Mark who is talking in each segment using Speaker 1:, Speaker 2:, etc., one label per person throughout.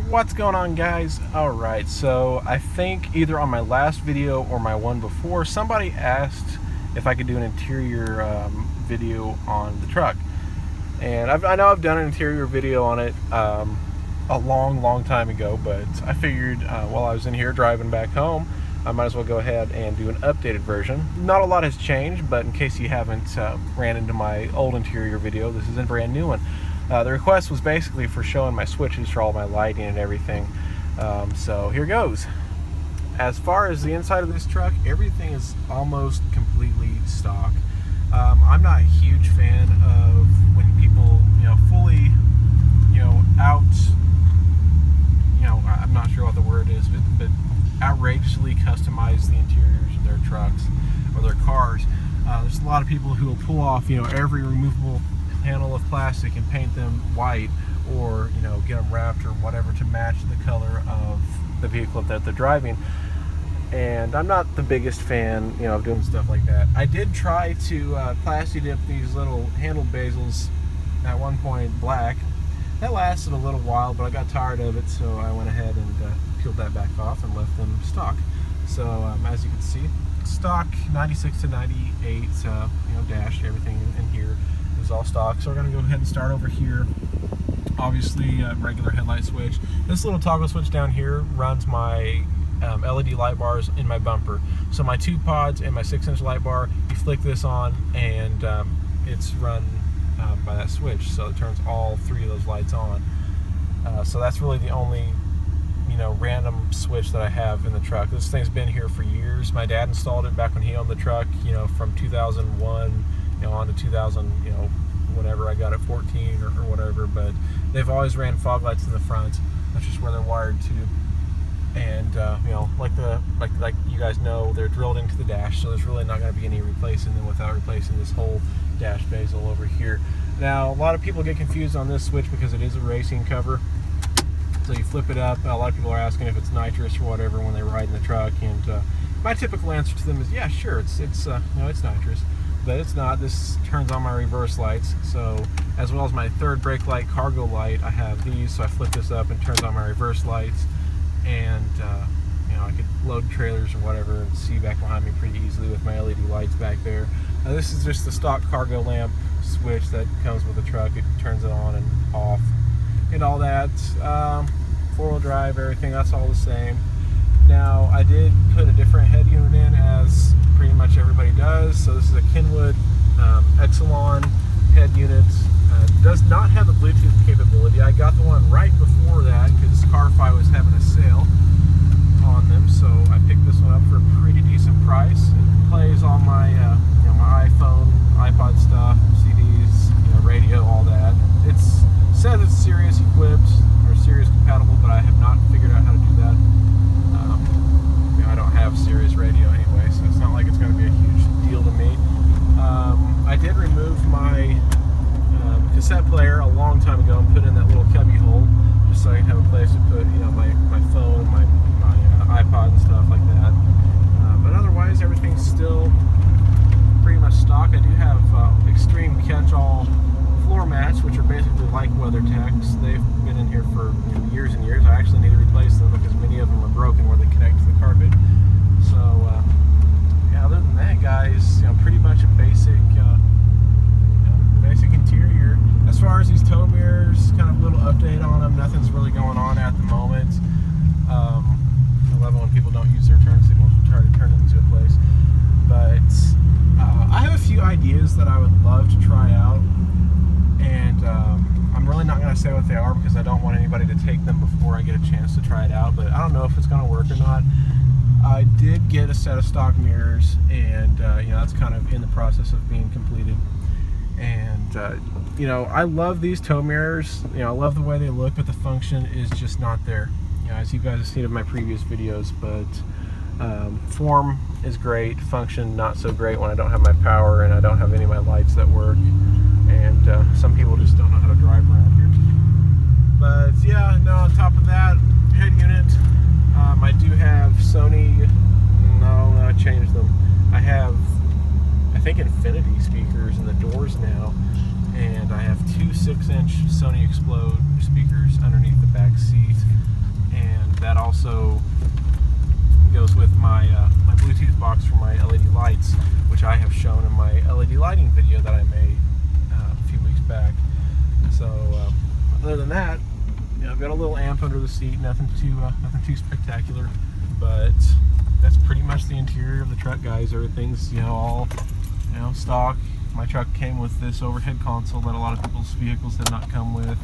Speaker 1: What's going on, guys? Alright, so I think either on my last video or my one before, somebody asked if I could do an interior video on the truck. And I know I've done an interior video on it a long time ago, but I figured while I was in here driving back home, I might as well go ahead and do an updated version. Not a lot has changed, but in case you haven't ran into my old interior video, this is a brand new one. The request was basically for showing my switches for all my lighting and everything. So here goes. As far as the inside of this truck, everything is almost completely stock. I'm not a huge fan of when people, fully, out, I'm not sure what the word is, but outrageously customize the interiors of their trucks or their cars. There's a lot of people who will pull off, every removable panel of plastic and paint them white, or get them wrapped or whatever to match the color of the vehicle that they're driving. And I'm not the biggest fan, of doing stuff like that. I did try to plasti dip these little handle bezels at one point black. That lasted a little while, but I got tired of it, so I went ahead and peeled that back off and left them stock. So as you can see, stock 96 to 98, dash, everything in here is all stock. So we're going to go ahead and start over here. Obviously, regular headlight switch. This little toggle switch down here runs my LED light bars in my bumper. So my 2 pods and my 6-inch light bar, you flick this on and it's run by that switch. So it turns all 3 of those lights on. So that's really the only random switch that I have in the truck. This thing's been here for years. My dad installed it back when he owned the truck, from 2001 on to 2000, whenever I got it, 14 or whatever. But they've always ran fog lights in the front. That's just where they're wired to. And like you guys know, they're drilled into the dash, so there's really not going to be any replacing them without replacing this whole dash bezel over here. Now, a lot of people get confused on this switch because it is a racing cover. So you flip it up. A lot of people are asking if it's nitrous or whatever when they ride in the truck, and my typical answer to them is, yeah, sure, it's nitrous, but it's not. This turns on my reverse lights, so as well as my third brake light, cargo light, I have these. So I flip this up and turns on my reverse lights, and I could load trailers or whatever and see back behind me pretty easily with my LED lights back there. This is just the stock cargo lamp switch that comes with the truck. It turns it on and off and all that. 4-wheel drive, everything, that's all the same. Now, I did put a different head unit in, as pretty much everybody does. So this is a Kenwood Exelon head unit. Does not have the Bluetooth capability. I got the one right before that because Car-Fi was having a sale on them, so I picked this one up for a pretty decent price. It plays all my my iPhone, iPod stuff, CDs, radio, all that. It says it's Sirius equipped or Sirius compatible, but I have not figured out how to do that. I don't have Sirius radio anyway, so it's not like it's going to be a huge deal to me. I did remove my cassette player a long time ago and put in that little cubby hole just so I can have a place to put my phone, my iPod and stuff like that. But otherwise, everything's still pretty much stock. I do have extreme catch-all floor mats, which are basically like WeatherTech's. They've been in here for years and years. I actually need to replace them because many of them are broken where they connect to the carpet. So other than that, guys, pretty much a basic interior. As far as these tow mirrors, kind of a little update on them. Nothing's really going on at the moment. I love it when people don't use their turn signals to try to turn into a place. But I have a few ideas that I would love to try out, and I'm really not going to say what they are because I don't want anybody to take them before I get a chance to try it out. But I don't know if it's going to work or not. I did get a set of stock mirrors, and that's kind of in the process of being completed. And I love these tow mirrors. I love the way they look, but the function is just not there. As you guys have seen in my previous videos, but form is great, function not so great when I don't have my power and I don't have any of my lights that work. And some people just don't know how to drive around here. But yeah, no, on top of that, head unit, I do have Sony. No, I changed them. I have, I think, Infinity speakers in the doors now, and I have 2 6-inch Sony Explode speakers underneath the back seat. I've got a little amp under the seat, nothing too spectacular, but that's pretty much the interior of the truck, guys. Everything's, all, stock. My truck came with this overhead console that a lot of people's vehicles did not come with.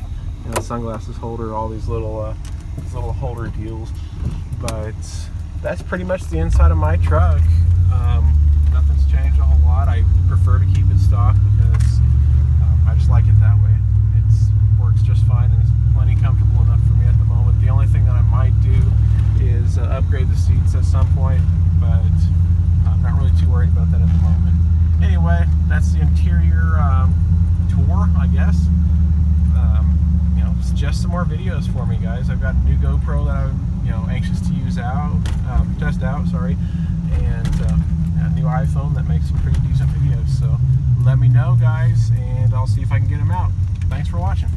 Speaker 1: Sunglasses holder, all these little holder deals. But that's pretty much the inside of my truck. Nothing's changed a whole lot. I prefer to keep it stock because I just like it that way. It works just fine and it's plenty comfortable enough for me at the moment. The only thing that I might do is upgrade the seats at some point, but I'm not really too worried about that at the moment. Anyway, that's the interior tour, I guess. Suggest some more videos for me, guys. I've got a new GoPro that I'm anxious to test out, and a new iPhone that makes some pretty decent videos. So let me know, guys, and I'll see if I can get them out. Thanks for watching.